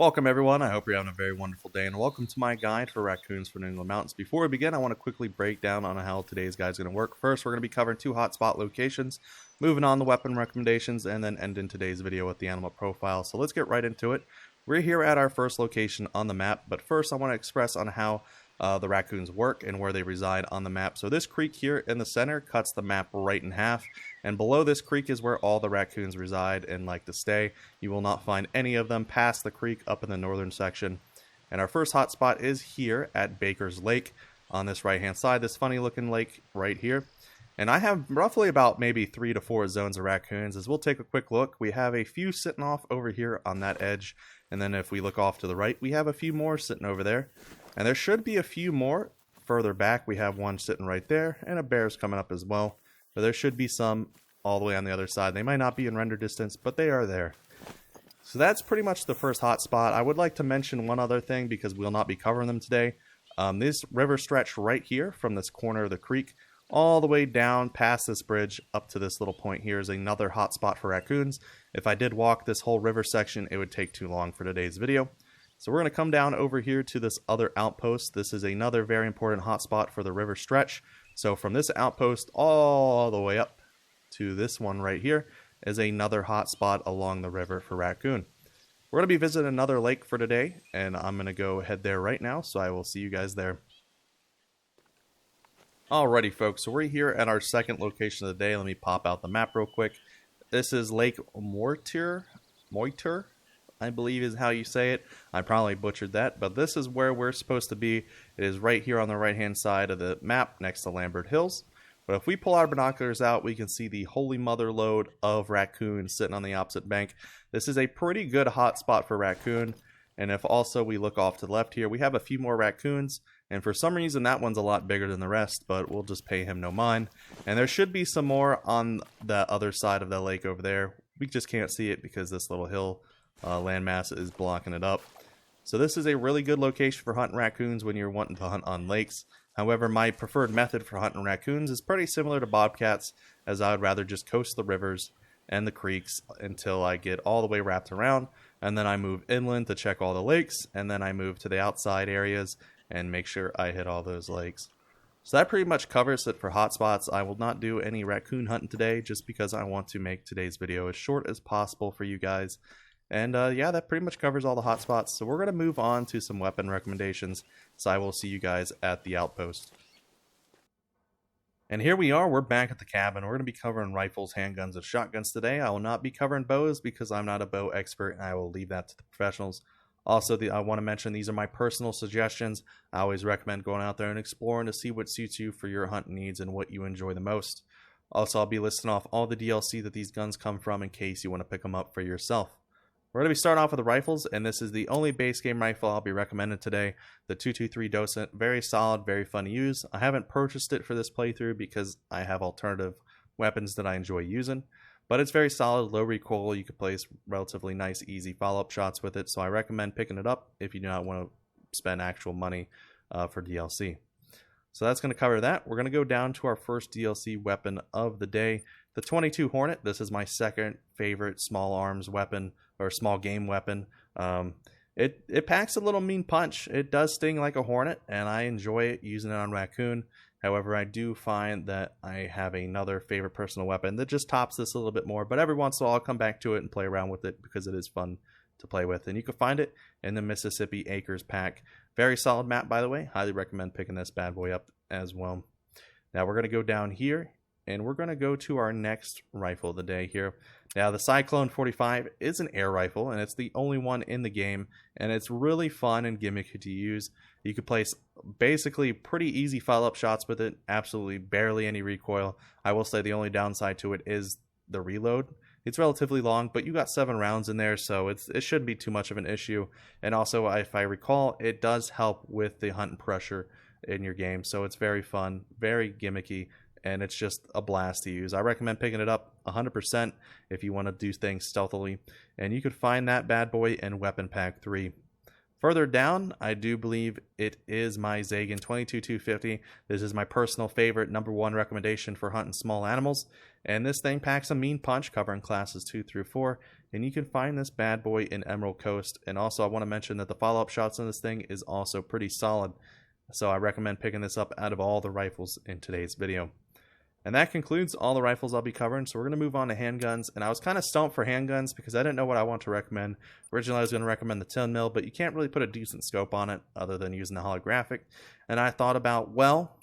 Welcome everyone, I hope you're having a very wonderful day and welcome to my guide for raccoons for New England Mountains. Before we begin, I want to quickly break down on how today's guide is going to work. First, we're going to be covering two hotspot locations, moving on the weapon recommendations, and then ending today's video with the animal profile. So let's get right into it. We're here at our first location on the map, but first I want to express on how the raccoons work and where they reside on the map. So this creek here in the center cuts the map right in half, and below this creek is where all the raccoons reside and like to stay. You will not find any of them past the creek up in the northern section. And our first hotspot is here at Baker's Lake on this right hand side, this funny looking lake right here. And I have roughly about maybe 3 to 4 zones of raccoons. As we'll take a quick look, we have a few sitting off over here on that edge, and then if we look off to the right, we have a few more sitting over there. And there should be a few more further back. We have one sitting right there, and a bear's coming up as well. But there should be some all the way on the other side. They might not be in render distance, but they are there. So that's pretty much the first hotspot. I would like to mention one other thing because we'll not be covering them today. This river stretch right here from this corner of the creek all the way down past this bridge up to this little point here is another hotspot for raccoons. If I did walk this whole river section, it would take too long for today's video. So we're going to come down over here to this other outpost. This is another very important hotspot for the river stretch. So from this outpost all the way up to this one right here is another hotspot along the river for raccoon. We're going to be visiting another lake for today, and I'm going to go head there right now, so I will see you guys there. Alrighty folks, so we're here at our second location of the day. Let me pop out the map real quick. This is Lake Moitur, I believe is how you say it. I probably butchered that, but this is where we're supposed to be. It is right here on the right hand side of the map next to Lambert Hills. But if we pull our binoculars out, we can see the holy mother load of raccoons sitting on the opposite bank. This is a pretty good hot spot for raccoon. And if also we look off to the left here, we have a few more raccoons. And for some reason, that one's a lot bigger than the rest, but we'll just pay him no mind. And there should be some more on the other side of the lake over there. We just can't see it because this little hill landmass is blocking it up. So this is a really good location for hunting raccoons when you're wanting to hunt on lakes. However, my preferred method for hunting raccoons is pretty similar to bobcats, as I would rather just coast the rivers and the creeks until I get all the way wrapped around, and then I move inland to check all the lakes, and then I move to the outside areas and make sure I hit all those lakes. So that pretty much covers it for hotspots. I will not do any raccoon hunting today just because I want to make today's video as short as possible for you guys. And yeah, that pretty much covers all the hotspots. So we're going to move on to some weapon recommendations. So I will see you guys at the outpost. And here we are, we're back at the cabin. We're going to be covering rifles, handguns, and shotguns today. I will not be covering bows because I'm not a bow expert and I will leave that to the professionals. Also, I want to mention these are my personal suggestions. I always recommend going out there and exploring to see what suits you for your hunting needs and what you enjoy the most. Also, I'll be listing off all the DLC that these guns come from in case you want to pick them up for yourself. We're going to be starting off with the rifles, and this is the only base game rifle I'll be recommending today, the 223 Docent. Very solid, very fun to use. I haven't purchased it for this playthrough because I have alternative weapons that I enjoy using, but it's very solid, low recoil. You can place relatively nice, easy follow-up shots with it, so I recommend picking it up if you do not want to spend actual money for DLC. So that's going to cover that. We're going to go down to our first DLC weapon of the day, the 22 Hornet. This is my second favorite small arms weapon, or small game weapon. It packs a little mean punch. It does sting like a hornet, and I enjoy it using it on raccoon. However, I do find that I have another favorite personal weapon that just tops this a little bit more, but every once in a while I'll come back to it and play around with it because it is fun to play with. And you can find it in the Mississippi Acres pack. Very solid map, by the way. Highly recommend picking this bad boy up as well. Now we're going to go down here, and we're going to go to our next rifle of the day here. Now, the Cyclone 45 is an air rifle, and it's the only one in the game, and it's really fun and gimmicky to use. You can place basically pretty easy follow-up shots with it, absolutely barely any recoil. I will say the only downside to it is the reload. It's relatively long, but you got 7 rounds in there, so it shouldn't be too much of an issue. And also, if I recall, it does help with the hunt and pressure in your game, so it's very fun, very gimmicky, and it's just a blast to use. I recommend picking it up 100% if you want to do things stealthily, and you could find that bad boy in Weapon Pack 3. Further down, I do believe it is my Zagan 22250. This is my personal favorite #1 recommendation for hunting small animals, and this thing packs a mean punch, covering classes 2 through 4, and you can find this bad boy in Emerald Coast. And also I want to mention that the follow-up shots on this thing is also pretty solid, so I recommend picking this up out of all the rifles in today's video. And that concludes all the rifles I'll be covering, so we're going to move on to handguns. And I was kind of stumped for handguns because I didn't know what I want to recommend. Originally I was going to recommend the 10mm, but you can't really put a decent scope on it other than using the holographic. And I thought about, well,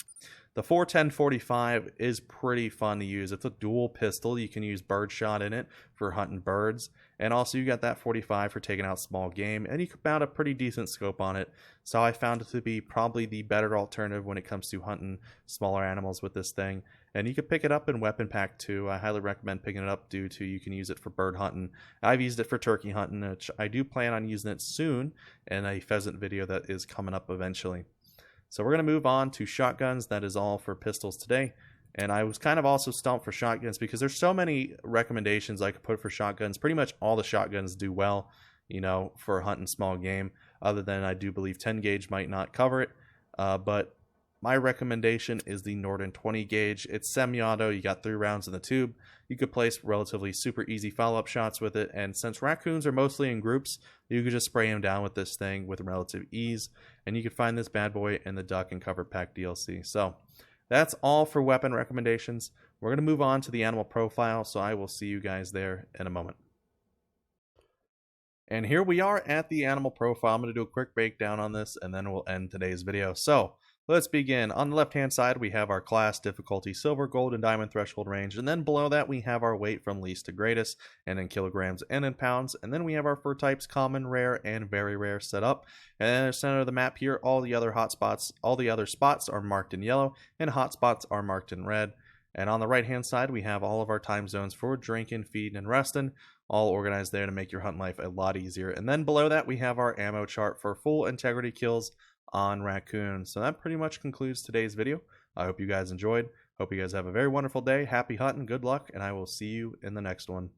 the 410-45 is pretty fun to use. It's a dual pistol. You can use birdshot in it for hunting birds. And also you got that 45 for taking out small game. And you can mount a pretty decent scope on it. So I found it to be probably the better alternative when it comes to hunting smaller animals with this thing. And you can pick it up in Weapon Pack too. I highly recommend picking it up due to you can use it for bird hunting. I've used it for turkey hunting, which I do plan on using it soon in a pheasant video that is coming up eventually. So we're going to move on to shotguns. That is all for pistols today. And I was kind of also stumped for shotguns because there's so many recommendations I could put for shotguns. Pretty much all the shotguns do well, you know, for hunting small game, other than I do believe 10 gauge might not cover it. But my recommendation is the Norden 20 gauge. It's semi-auto. You got 3 rounds in the tube. You could place relatively super easy follow-up shots with it. And since raccoons are mostly in groups, you could just spray them down with this thing with relative ease. And you can find this bad boy in the Duck and Cover Pack DLC. So that's all for weapon recommendations. We're going to move on to the animal profile. So I will see you guys there in a moment. And here we are at the animal profile. I'm going to do a quick breakdown on this and then we'll end today's video. So let's begin. On the left-hand side, we have our class, difficulty, silver, gold, and diamond threshold range. And then below that, we have our weight from least to greatest, and in kilograms and in pounds. And then we have our fur types, common, rare, and very rare set up. And then in the center of the map here, all the other hotspots, all the other spots are marked in yellow, and hotspots are marked in red. And on the right-hand side, we have all of our time zones for drinking, feeding, and resting, all organized there to make your hunt life a lot easier. And then below that, we have our ammo chart for full integrity kills on Raccoon. So that pretty much concludes today's video. I hope you guys enjoyed. Hope you guys have a very wonderful day. Happy hunting, good luck, and I will see you in the next one.